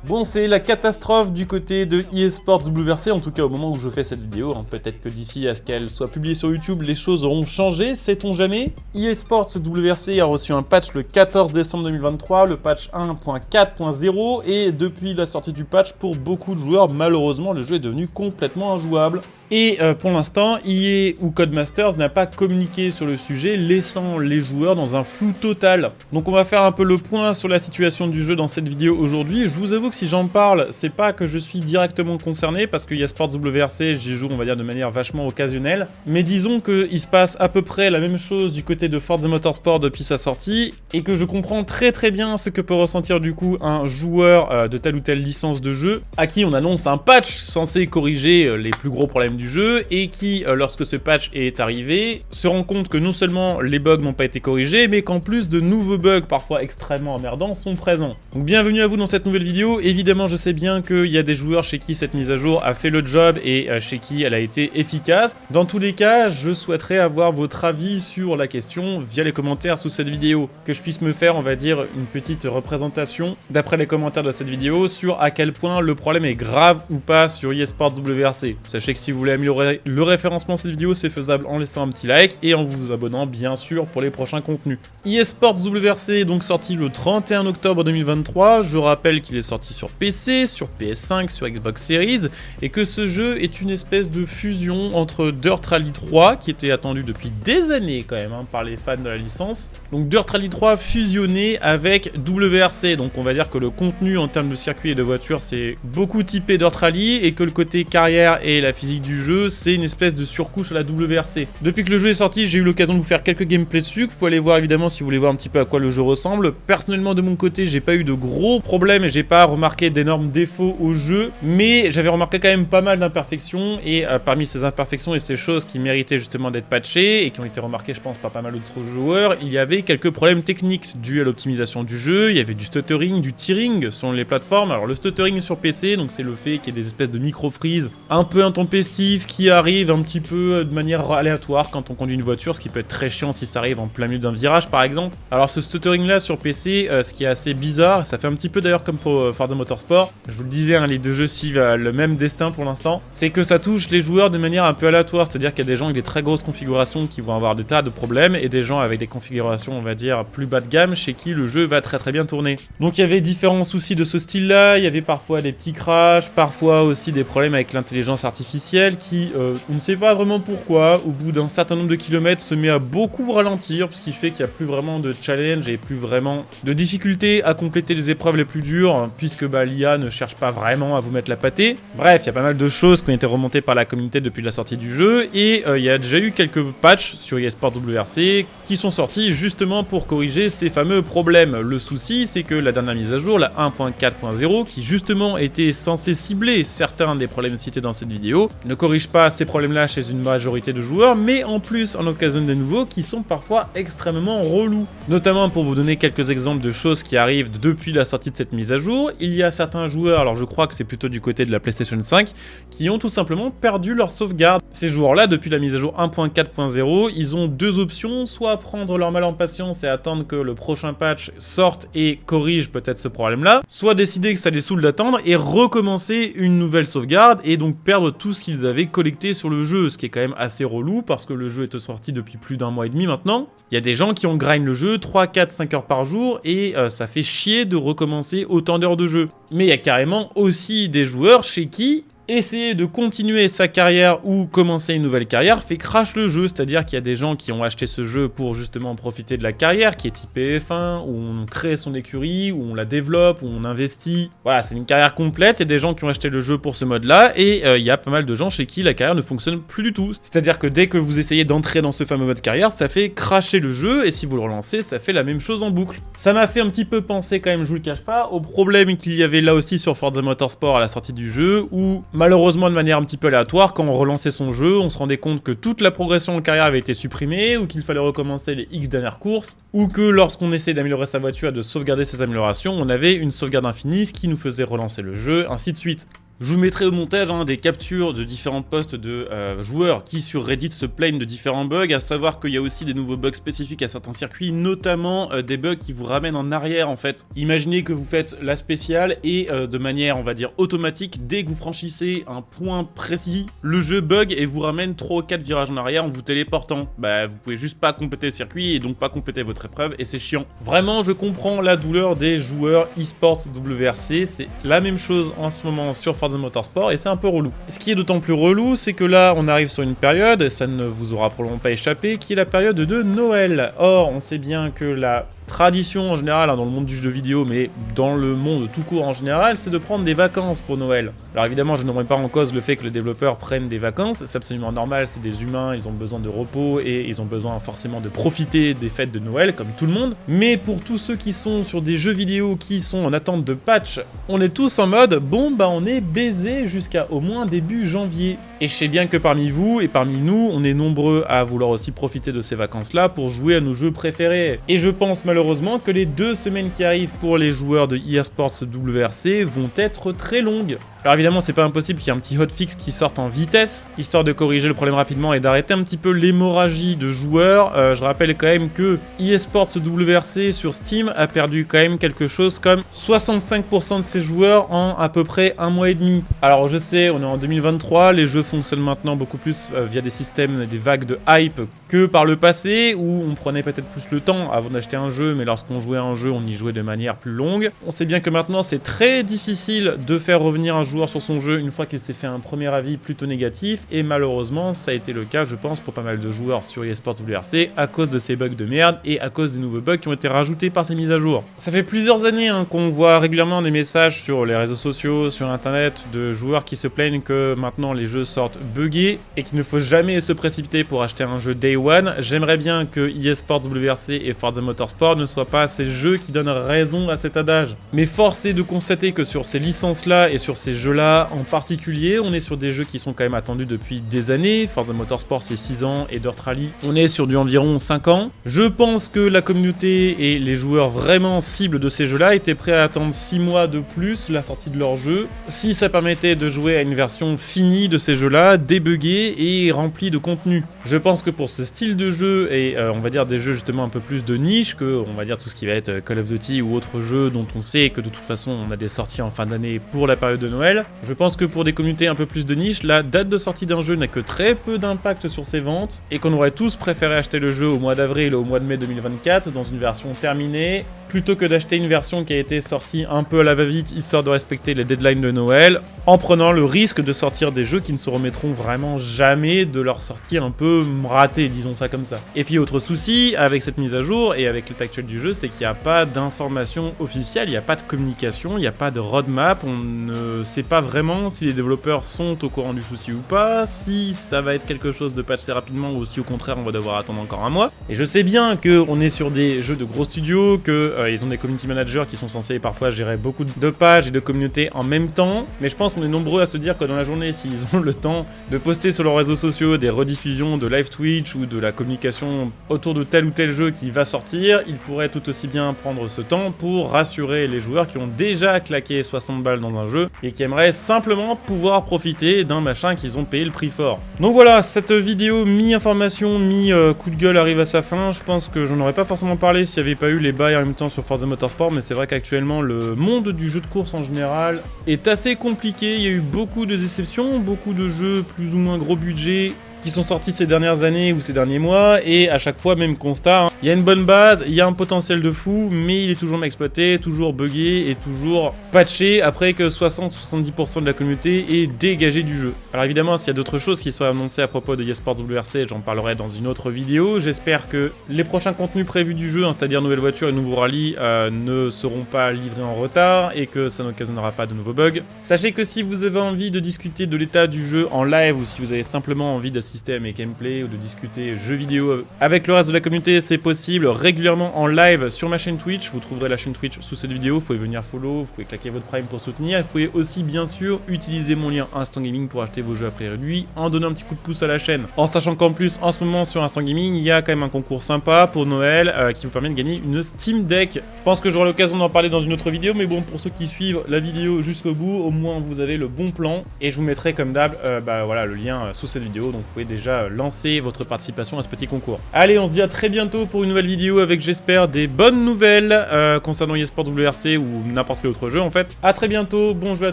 Bon, c'est la catastrophe du côté de eSports WRC, en tout cas au moment où je fais cette vidéo. Peut-être que d'ici à ce qu'elle soit publiée sur YouTube, les choses auront changé, sait-on jamais. eSports WRC a reçu un patch le 14 décembre 2023, le patch 1.4.0, et depuis la sortie du patch, pour beaucoup de joueurs, malheureusement, le jeu est devenu complètement injouable. Et pour l'instant, EA ou Codemasters n'a pas communiqué sur le sujet, laissant les joueurs dans un flou total. Donc on va faire un peu le point sur la situation du jeu dans cette vidéo aujourd'hui. Je vous avoue que si j'en parle, c'est pas que je suis directement concerné, parce que eSports WRC, j'y joue, on va dire, de manière vachement occasionnelle. Mais disons qu'il se passe à peu près la même chose du côté de Forza Motorsport depuis sa sortie, et que je comprends très bien ce que peut ressentir du coup un joueur de telle ou telle licence de jeu, à qui on annonce un patch censé corriger les plus gros problèmes du jeu, et qui, lorsque ce patch est arrivé, se rend compte que non seulement les bugs n'ont pas été corrigés, mais qu'en plus de nouveaux bugs parfois extrêmement emmerdants sont présents. Donc bienvenue à vous dans cette nouvelle vidéo. Évidemment, je sais bien qu'il y a des joueurs chez qui cette mise à jour a fait le job et chez qui elle a été efficace. Dans tous les cas, je souhaiterais avoir votre avis sur la question via les commentaires sous cette vidéo, que je puisse me faire, on va dire, une petite représentation d'après les commentaires de cette vidéo sur à quel point le problème est grave ou pas sur eSports WRC. Sachez que si vous voulez améliorer le référencement de cette vidéo, c'est faisable en laissant un petit like et en vous abonnant bien sûr pour les prochains contenus. eSports WRC est donc sorti le 31 octobre 2023, je rappelle qu'il est sorti sur PC, sur PS5, sur Xbox Series, et que ce jeu est une espèce de fusion entre Dirt Rally 3, qui était attendu depuis des années quand même par les fans de la licence, donc Dirt Rally 3 fusionné avec WRC, donc on va dire que le contenu en termes de circuit et de voiture c'est beaucoup typé Dirt Rally, et que le côté carrière et la physique du jeu c'est une espèce de surcouche à la WRC. Depuis que le jeu est sorti, j'ai eu l'occasion de vous faire quelques gameplays dessus, que vous pouvez aller voir évidemment si vous voulez voir un petit peu à quoi le jeu ressemble. Personnellement de mon côté, j'ai pas eu de gros problèmes et j'ai pas remarqué d'énormes défauts au jeu, mais j'avais remarqué quand même pas mal d'imperfections, et parmi ces imperfections et ces choses qui méritaient justement d'être patchées et qui ont été remarquées je pense par pas mal d'autres joueurs, il y avait quelques problèmes techniques dus à l'optimisation du jeu. Il y avait du stuttering, du tearing selon les plateformes. Alors le stuttering sur PC, donc c'est le fait qu'il y ait des espèces de micro-freeze un peu intempestifs qui arrivent un petit peu de manière aléatoire quand on conduit une voiture, ce qui peut être très chiant si ça arrive en plein milieu d'un virage par exemple. Alors ce stuttering là sur PC, ce qui est assez bizarre, ça fait un petit peu d'ailleurs comme pour Forza Motorsport, je vous le disais, les deux jeux suivent le même destin pour l'instant, c'est que ça touche les joueurs de manière un peu aléatoire, c'est-à-dire qu'il y a des gens avec des très grosses configurations qui vont avoir des tas de problèmes, et des gens avec des configurations on va dire plus bas de gamme chez qui le jeu va très bien tourner. Donc il y avait différents soucis de ce style là, il y avait parfois des petits crashs, parfois aussi des problèmes avec l'intelligence artificielle qui, on ne sait pas vraiment pourquoi, au bout d'un certain nombre de kilomètres se met à beaucoup ralentir, ce qui fait qu'il n'y a plus vraiment de challenge et plus vraiment de difficulté à compléter les épreuves les plus dures, puisque l'IA ne cherche pas vraiment à vous mettre la pâtée. Bref, il y a pas mal de choses qui ont été remontées par la communauté depuis la sortie du jeu, et il y a déjà eu quelques patchs sur eSports WRC qui sont sortis justement pour corriger ces fameux problèmes. Le souci, c'est que la dernière mise à jour, la 1.4.0, qui justement était censée cibler certains des problèmes cités dans cette vidéo, ne corrige pas ces problèmes-là chez une majorité de joueurs, mais en plus en occasionne des nouveaux qui sont parfois extrêmement relous. Notamment, pour vous donner quelques exemples de choses qui arrivent depuis la sortie de cette mise à jour, il y a certains joueurs, alors je crois que c'est plutôt du côté de la PlayStation 5, qui ont tout simplement perdu leur sauvegarde. Ces joueurs-là, depuis la mise à jour 1.4.0, ils ont deux options, soit prendre leur mal en patience et attendre que le prochain patch sorte et corrige peut-être ce problème-là, soit décider que ça les saoule d'attendre et recommencer une nouvelle sauvegarde, et donc perdre tout ce qu'ils avaient collecté sur le jeu, ce qui est quand même assez relou parce que le jeu est sorti depuis plus d'un mois et demi maintenant. Il y a des gens qui ont grind le jeu 3, 4, 5 heures par jour, et ça fait chier de recommencer autant d'heures de jeu. Mais il y a carrément aussi des joueurs chez qui essayer de continuer sa carrière ou commencer une nouvelle carrière fait crash le jeu, c'est-à-dire qu'il y a des gens qui ont acheté ce jeu pour justement profiter de la carrière qui est type F1, où on crée son écurie, où on la développe, où on investit. Voilà, c'est une carrière complète. Il y a des gens qui ont acheté le jeu pour ce mode-là, et il y a pas mal de gens chez qui la carrière ne fonctionne plus du tout. C'est-à-dire que dès que vous essayez d'entrer dans ce fameux mode carrière, ça fait crasher le jeu, et si vous le relancez, ça fait la même chose en boucle. Ça m'a fait un petit peu penser quand même, je vous le cache pas, au problème qu'il y avait là aussi sur Forza Motorsport à la sortie du jeu, où malheureusement de manière un petit peu aléatoire, quand on relançait son jeu, on se rendait compte que toute la progression en carrière avait été supprimée, ou qu'il fallait recommencer les X dernières courses, ou que lorsqu'on essayait d'améliorer sa voiture et de sauvegarder ses améliorations, on avait une sauvegarde infinie, ce qui nous faisait relancer le jeu, ainsi de suite. Je vous mettrai au montage des captures de différents posts de joueurs qui sur Reddit se plaignent de différents bugs, à savoir qu'il y a aussi des nouveaux bugs spécifiques à certains circuits, notamment des bugs qui vous ramènent en arrière en fait. Imaginez que vous faites la spéciale et de manière on va dire automatique, dès que vous franchissez un point précis, le jeu bug et vous ramène 3 ou 4 virages en arrière en vous téléportant. Bah vous pouvez juste pas compléter le circuit et donc pas compléter votre épreuve et c'est chiant. Vraiment je comprends la douleur des joueurs eSports WRC, c'est la même chose en ce moment sur Forza Motorsport et c'est un peu relou. Ce qui est d'autant plus relou, c'est que là on arrive sur une période, ça ne vous aura probablement pas échappé, qui est la période de Noël. Or on sait bien que la tradition en général dans le monde du jeu vidéo, mais dans le monde tout court en général, c'est de prendre des vacances pour Noël. Alors évidemment je ne remets pas en cause le fait que les développeurs prennent des vacances, c'est absolument normal, c'est des humains, ils ont besoin de repos et ils ont besoin forcément de profiter des fêtes de Noël comme tout le monde. Mais pour tous ceux qui sont sur des jeux vidéo qui sont en attente de patch, on est tous en mode bon bah on est baisé jusqu'à au moins début janvier. Et je sais bien que parmi vous et parmi nous, on est nombreux à vouloir aussi profiter de ces vacances-là pour jouer à nos jeux préférés. Et je pense malheureusement que les 2 semaines qui arrivent pour les joueurs de eSports WRC vont être très longues. Alors évidemment c'est pas impossible qu'il y ait un petit hotfix qui sorte en vitesse, histoire de corriger le problème rapidement et d'arrêter un petit peu l'hémorragie de joueurs. Je rappelle quand même que eSports WRC sur Steam a perdu quand même quelque chose comme 65% de ses joueurs en à peu près 1 mois et demi. Alors je sais, on est en 2023, les jeux fonctionnent maintenant beaucoup plus via des systèmes, des vagues de hype que par le passé, où on prenait peut-être plus le temps avant d'acheter un jeu, mais lorsqu'on jouait à un jeu, on y jouait de manière plus longue. On sait bien que maintenant c'est très difficile de faire revenir un joueur sur son jeu une fois qu'il s'est fait un premier avis plutôt négatif, et malheureusement ça a été le cas je pense pour pas mal de joueurs sur eSports WRC à cause de ces bugs de merde et à cause des nouveaux bugs qui ont été rajoutés par ces mises à jour. Ça fait plusieurs années qu'on voit régulièrement des messages sur les réseaux sociaux, sur internet, de joueurs qui se plaignent que maintenant les jeux sortent buggés et qu'il ne faut jamais se précipiter pour acheter un jeu Day One. J'aimerais bien que eSports WRC et Forza Motorsport ne soient pas ces jeux qui donnent raison à cet adage. Mais force est de constater que sur ces licences-là et sur ces jeux-là en particulier, on est sur des jeux qui sont quand même attendus depuis des années. Forza Motorsport c'est 6 ans et Dirt Rally, on est sur du environ 5 ans. Je pense que la communauté et les joueurs vraiment cibles de ces jeux-là étaient prêts à attendre 6 mois de plus la sortie de leur jeu, si ça permettait de jouer à une version finie de ces jeux-là, débuggée et remplie de contenu. Je pense que pour ce style de jeu et on va dire des jeux justement un peu plus de niche, que on va dire tout ce qui va être Call of Duty ou autres jeux dont on sait que de toute façon on a des sorties en fin d'année pour la période de Noël, je pense que pour des communautés un peu plus de niche, la date de sortie d'un jeu n'a que très peu d'impact sur ses ventes et qu'on aurait tous préféré acheter le jeu au mois d'avril ou au mois de mai 2024 dans une version terminée plutôt que d'acheter une version qui a été sortie un peu à la va-vite histoire de respecter les deadlines de Noël, en prenant le risque de sortir des jeux qui ne se remettront vraiment jamais de leur sortie un peu ratée, disons ça comme ça. Et puis autre souci avec cette mise à jour et avec l'état actuel du jeu, c'est qu'il n'y a pas d'information officielle, il n'y a pas de communication, il n'y a pas de roadmap, on ne sait pas vraiment si les développeurs sont au courant du souci ou pas, si ça va être quelque chose de patché rapidement ou si au contraire on va devoir attendre encore un mois. Et je sais bien qu'on est sur des jeux de gros studios, que ils ont des community managers qui sont censés parfois gérer beaucoup de pages et de communautés en même temps, mais je pense qu'on est nombreux à se dire que dans la journée, s'ils ont le temps de poster sur leurs réseaux sociaux des rediffusions de live Twitch ou de la communication autour de tel ou tel jeu qui va sortir, ils pourraient tout aussi bien prendre ce temps pour rassurer les joueurs qui ont déjà claqué 60 balles dans un jeu et qui aimeraient simplement pouvoir profiter d'un machin qu'ils ont payé le prix fort. Donc voilà, cette vidéo mi-information, mi-coup de gueule arrive à sa fin. Je pense que j'en aurais pas forcément parlé s'il n'y avait pas eu les bails en même temps sur Forza Motorsport, mais c'est vrai qu'actuellement le monde du jeu de course en général est assez compliqué. Il y a eu beaucoup de déceptions, beaucoup de jeux plus ou moins gros budget qui sont sortis ces dernières années ou ces derniers mois, et à chaque fois même constat, il y a une bonne base, il y a un potentiel de fou, mais il est toujours mal exploité, toujours buggé et toujours patché après que 60-70% de la communauté est dégagée du jeu. Alors évidemment, s'il y a d'autres choses qui sont annoncées à propos de eSports WRC, j'en parlerai dans une autre vidéo. J'espère que les prochains contenus prévus du jeu, c'est-à-dire nouvelles voitures et nouveaux rallyes, ne seront pas livrés en retard et que ça n'occasionnera pas de nouveaux bugs. Sachez que si vous avez envie de discuter de l'état du jeu en live ou si vous avez simplement envie d'assister à mes gameplays ou de discuter jeux vidéo avec le reste de la communauté, c'est possible possible régulièrement en live sur ma chaîne Twitch. Vous trouverez la chaîne Twitch sous cette vidéo. Vous pouvez venir follow, vous pouvez claquer votre Prime pour soutenir. Vous pouvez aussi bien sûr utiliser mon lien Instant Gaming pour acheter vos jeux à prix réduit, en donnant un petit coup de pouce à la chaîne. En sachant qu'en plus, en ce moment sur Instant Gaming, il y a quand même un concours sympa pour Noël qui vous permet de gagner une Steam Deck. Je pense que j'aurai l'occasion d'en parler dans une autre vidéo, mais bon, pour ceux qui suivent la vidéo jusqu'au bout, au moins vous avez le bon plan. Et je vous mettrai comme d'hab voilà, le lien sous cette vidéo, donc vous pouvez déjà lancer votre participation à ce petit concours. Allez, on se dit à très bientôt pour une nouvelle vidéo avec, j'espère, des bonnes nouvelles concernant eSport WRC ou n'importe quel autre jeu en fait. À très bientôt, bon jeu à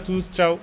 tous, ciao.